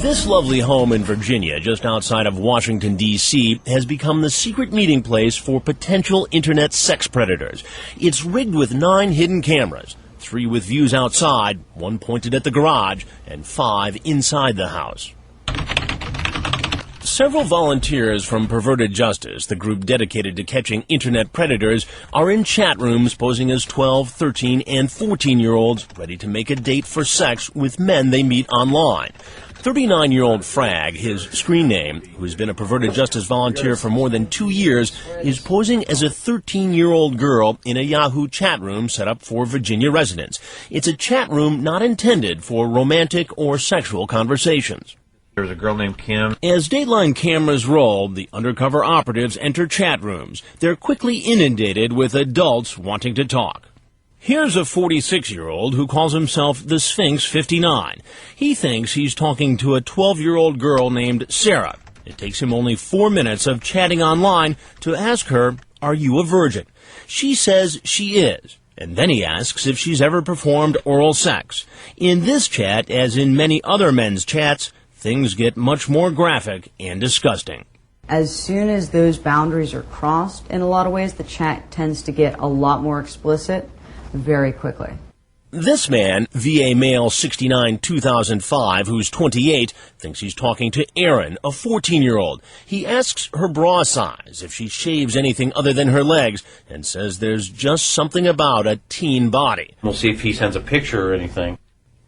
This lovely home in Virginia, just outside of Washington, D.C., has become the secret meeting place for potential internet sex predators. It's rigged with 9 hidden cameras, 3 with views outside, 1 pointed at the garage, and 5 inside the house. Several volunteers from Perverted Justice, the group dedicated to catching internet predators, are in chat rooms posing as 12, 13, and 14-year-olds ready to make a date for sex with men they meet online. 39-year-old Frag, his screen name, who's been a Perverted Justice volunteer for more than 2 years, is posing as a 13-year-old girl in a Yahoo chat room set up for Virginia residents. It's a chat room not intended for romantic or sexual conversations. There's a girl named Kim. As Dateline cameras roll, the undercover operatives enter chat rooms. They're quickly inundated with adults wanting to talk. Here's a 46-year-old who calls himself the Sphinx 59. He thinks he's talking to a 12-year-old girl named Sarah. It takes him only 4 minutes of chatting online to ask her, "Are you a virgin?" She says she is. And then he asks if she's ever performed oral sex. In this chat, as in many other men's chats, things get much more graphic and disgusting. As soon as those boundaries are crossed, in a lot of ways, the chat tends to get a lot more explicit very quickly. This man, VA male 69 2005, who's 28, thinks he's talking to Erin, a 14-year-old. He asks her bra size, if she shaves anything other than her legs, and says there's just something about a teen body. We'll see if he sends a picture or anything.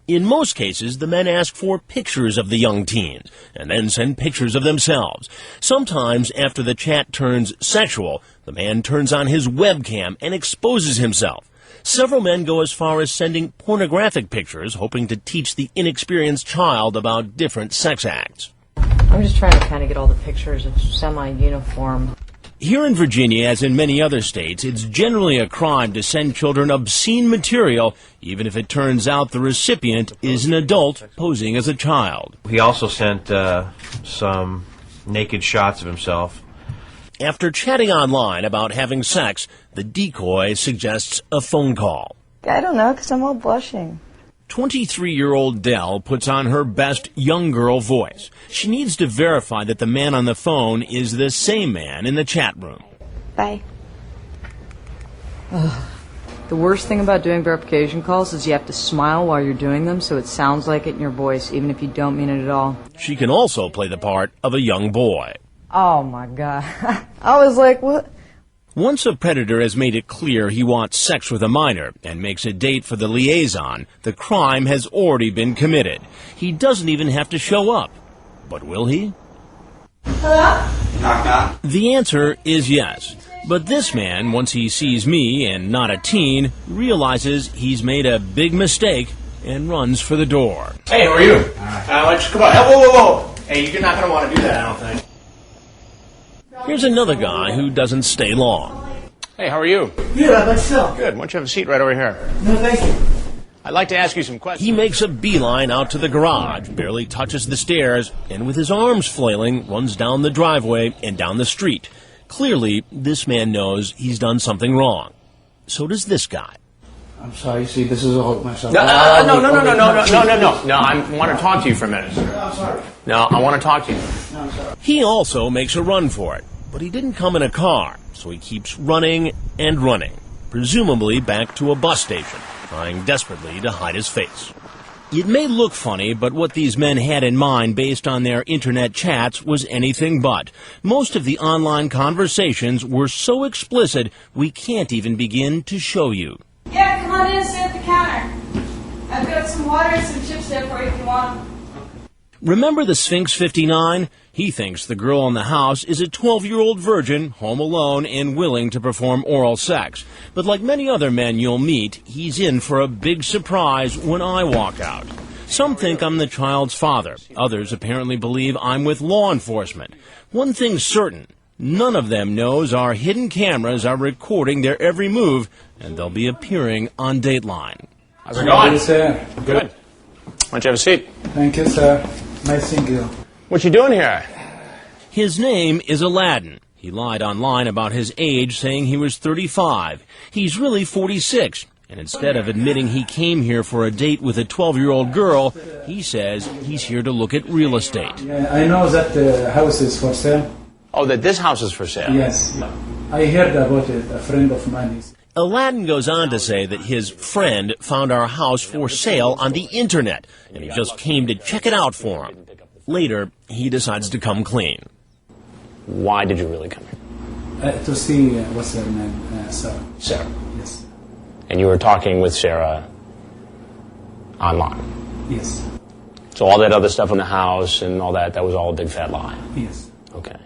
In most cases, the men ask for pictures of the young teens, and then send pictures of themselves. Sometimes, after the chat turns sexual, the man turns on his webcam and exposes himself. Several men go as far as sending pornographic pictures, hoping to teach the inexperienced child about different sex acts. I'm just trying to kind of get all the pictures of semi-uniform. Here in Virginia, as in many other states, it's generally a crime to send children obscene material, even if it turns out the recipient is an adult posing as a child. He also sent some naked shots of himself. After chatting online about having sex, the decoy suggests a phone call. I don't know, because I'm all blushing. 23-year-old Dell puts on her best young girl voice. She needs to verify that the man on the phone is the same man in the chat room. Bye. The worst thing about doing verification calls is you have to smile while you're doing them, so it sounds like it in your voice, even if you don't mean it at all. She can also play the part of a young boy. Oh, my God. I was like, what? Once a predator has made it clear he wants sex with a minor and makes a date for the liaison, the crime has already been committed. He doesn't even have to show up. But will he? Hello? Knock, knock. The answer is yes. But this man, once he sees me and not a teen, realizes he's made a big mistake and runs for the door. Hey, how are you? Why don't you come on? Hey, whoa, whoa, whoa. Hey, you're not going to want to do that, I don't think. Here's another guy who doesn't stay long. Hey, how are you? Good, how about yourself? Good. Why don't you have a seat right over here? No, thank you. I'd like to ask you some questions. He makes a beeline out to the garage, barely touches the stairs, and with his arms flailing, runs down the driveway and down the street. Clearly, this man knows he's done something wrong. So does this guy. I'm sorry, see, this is all myself. No, I want to talk to you for a minute. I'm sorry. No, I want to talk to you. No, I'm sorry. He also makes a run for it, but he didn't come in a car, so he keeps running and running, presumably back to a bus station, trying desperately to hide his face. It may look funny, but what these men had in mind based on their internet chats was anything but. Most of the online conversations were so explicit we can't even begin to show you. Yeah, come on in and sit at the counter. I've got some water and some chips there for you if you want them. Remember the Sphinx 59? He thinks the girl in the house is a 12-year-old virgin, home alone, and willing to perform oral sex. But like many other men you'll meet, he's in for a big surprise when I walk out. Some think I'm the child's father. Others apparently believe I'm with law enforcement. One thing's certain. None of them knows our hidden cameras are recording their every move, and they'll be appearing on Dateline. How's it going? Good, sir. Good. Why don't you have a seat? Thank you, sir. Nice seeing you. What you doing here? His name is Aladdin. He lied online about his age, saying he was 35. He's really 46. And instead of admitting he came here for a date with a 12-year-old girl, he says he's here to look at real estate. Yeah, I know that the house is for sale. Oh, that this house is for sale? Yes. I heard about it. A friend of mine is. Aladdin goes on to say that his friend found our house for sale on the internet, and he just came to check it out for him. Later, he decides to come clean. Why did you really come here? To see what's her name, Sarah. Sarah. Yes. And you were talking with Sarah online? Yes. So all that other stuff in the house and all that, that was all a big fat lie? Yes. Okay.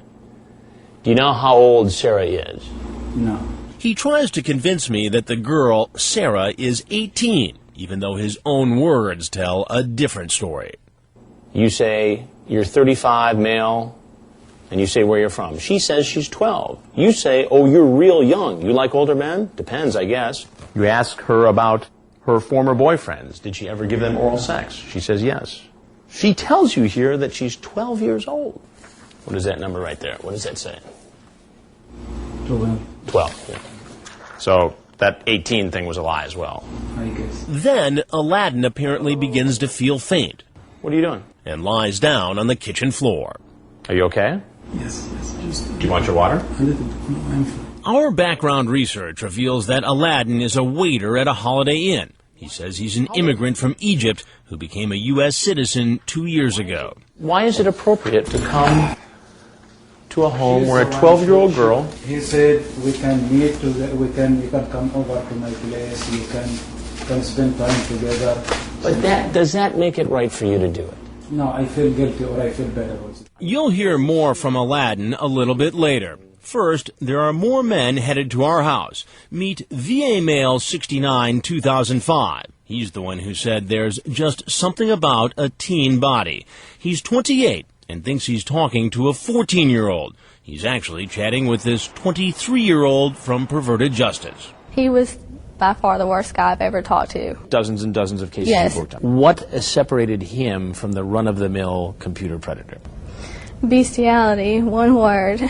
Do you know how old Sarah is? No. He tries to convince me that the girl, Sarah, is 18, even though his own words tell a different story. You say you're 35, male, and you say where you're from. She says she's 12. You say, oh, you're real young. You like older men? Depends, I guess. You ask her about her former boyfriends. Did she ever give them oral sex? She says yes. She tells you here that she's 12 years old. What is that number right there? What does that say? 12. 12. Yeah. So that 18 thing was a lie as well. I guess. Then Aladdin apparently begins to feel faint What are you doing? and lies down on the kitchen floor. Are you okay? Yes. Just Do you want your water? a little bit. No, I'm fine. Our background research reveals that Aladdin is a waiter at a Holiday Inn. He says he's an immigrant from Egypt who became a U.S. citizen 2 years ago. Why is it appropriate to come to a home where a 12-year-old girl... He said we can meet. You can come over to my place. You can spend time together. But does that make it right for you to do it? No, I feel guilty or I feel bad about it. You'll hear more from Aladdin a little bit later. First, there are more men headed to our house. Meet VA Male 69 2005. He's the one who said there's just something about a teen body. He's 28 and thinks he's talking to a 14-year-old. He's actually chatting with this 23-year-old from Perverted Justice. He was by far the worst guy I've ever talked to. Dozens and dozens of cases Yes. you've worked on. What separated him from the run-of-the-mill computer predator? Bestiality, one word.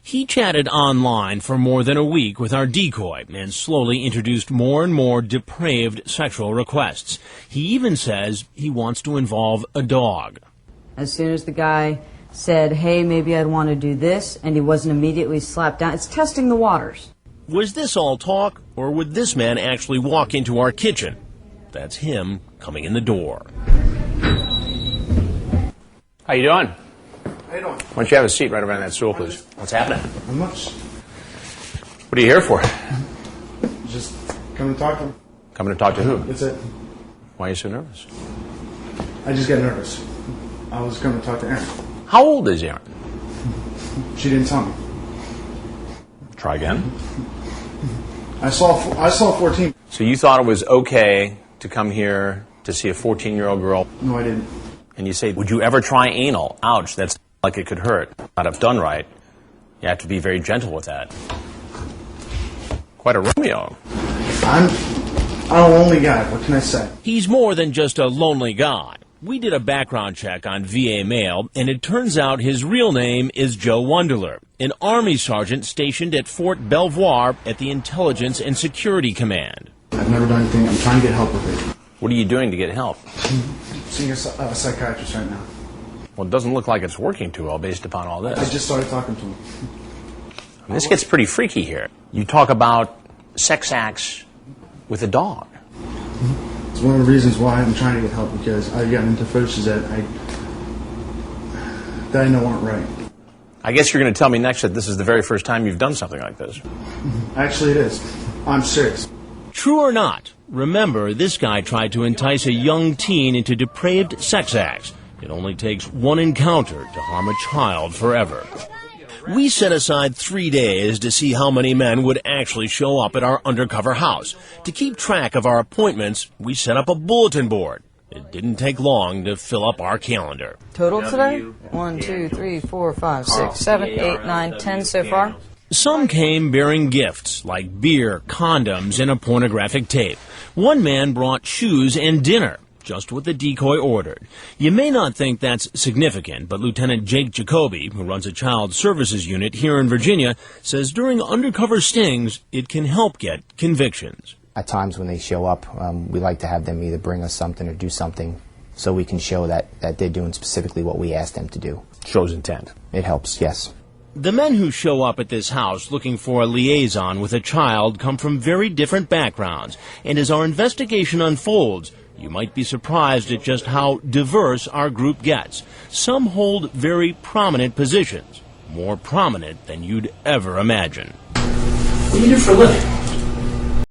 He chatted online for more than a week with our decoy and slowly introduced more and more depraved sexual requests. He even says he wants to involve a dog. As soon as the guy said, hey, maybe I'd want to do this, and he wasn't immediately slapped down, it's testing the waters. Was this all talk, or would this man actually walk into our kitchen? That's him coming in the door. How you doing? How you doing? Why don't you have a seat right around that stool, please? What's happening? Not much. What are you here for? Just come to talk to him. Coming to talk to who? That's it. Why are you so nervous? I just get nervous. I was coming to talk to Erin. How old is Erin? She didn't tell me. Try again. I saw 14. So you thought it was okay to come here to see a 14-year-old girl, No, I didn't. and you say, would you ever try anal? Ouch, that's like it could hurt. Not if done right. You have to be very gentle with that. Quite a Romeo. I'm a lonely guy. What can I say? He's more than just a lonely guy. We did a background check on VA Male, and it turns out his real name is Joe Wunderler, an Army sergeant stationed at Fort Belvoir at the Intelligence and Security Command. I've never done anything. I'm trying to get help with it. What are you doing to get help? Seeing a psychiatrist right now. Well, it doesn't look like it's working too well based upon all this. I just started talking to him. I mean, this gets pretty freaky here. You talk about sex acts with a dog. It's one of the reasons why I'm trying to get help, because I've gotten into fetishes that I know aren't right. I guess you're going to tell me next that this is the very first time you've done something like this. Actually, it is. I'm serious. True or not, remember, this guy tried to entice a young teen into depraved sex acts. It only takes one encounter to harm a child forever. We set aside 3 days to see how many men would actually show up at our undercover house. To keep track of our appointments, we set up a bulletin board. It didn't take long to fill up our calendar. Total today? 1, 2, 3, 4, 5, 6, 7, 8, 9, 10 so far. Some came bearing gifts like beer, condoms, and a pornographic tape. One man brought shoes and dinner, just what the decoy ordered. You may not think that's significant, but Lieutenant Jake Jacoby, who runs a child services unit here in Virginia, says during undercover stings, it can help get convictions. At times when they show up, we like to have them either bring us something or do something so we can show that they're doing specifically what we asked them to do. Shows intent. It helps, yes. The men who show up at this house looking for a liaison with a child come from very different backgrounds, and as our investigation unfolds, you might be surprised at just how diverse our group gets. Some hold very prominent positions, more prominent than you'd ever imagine. What do you do for a living?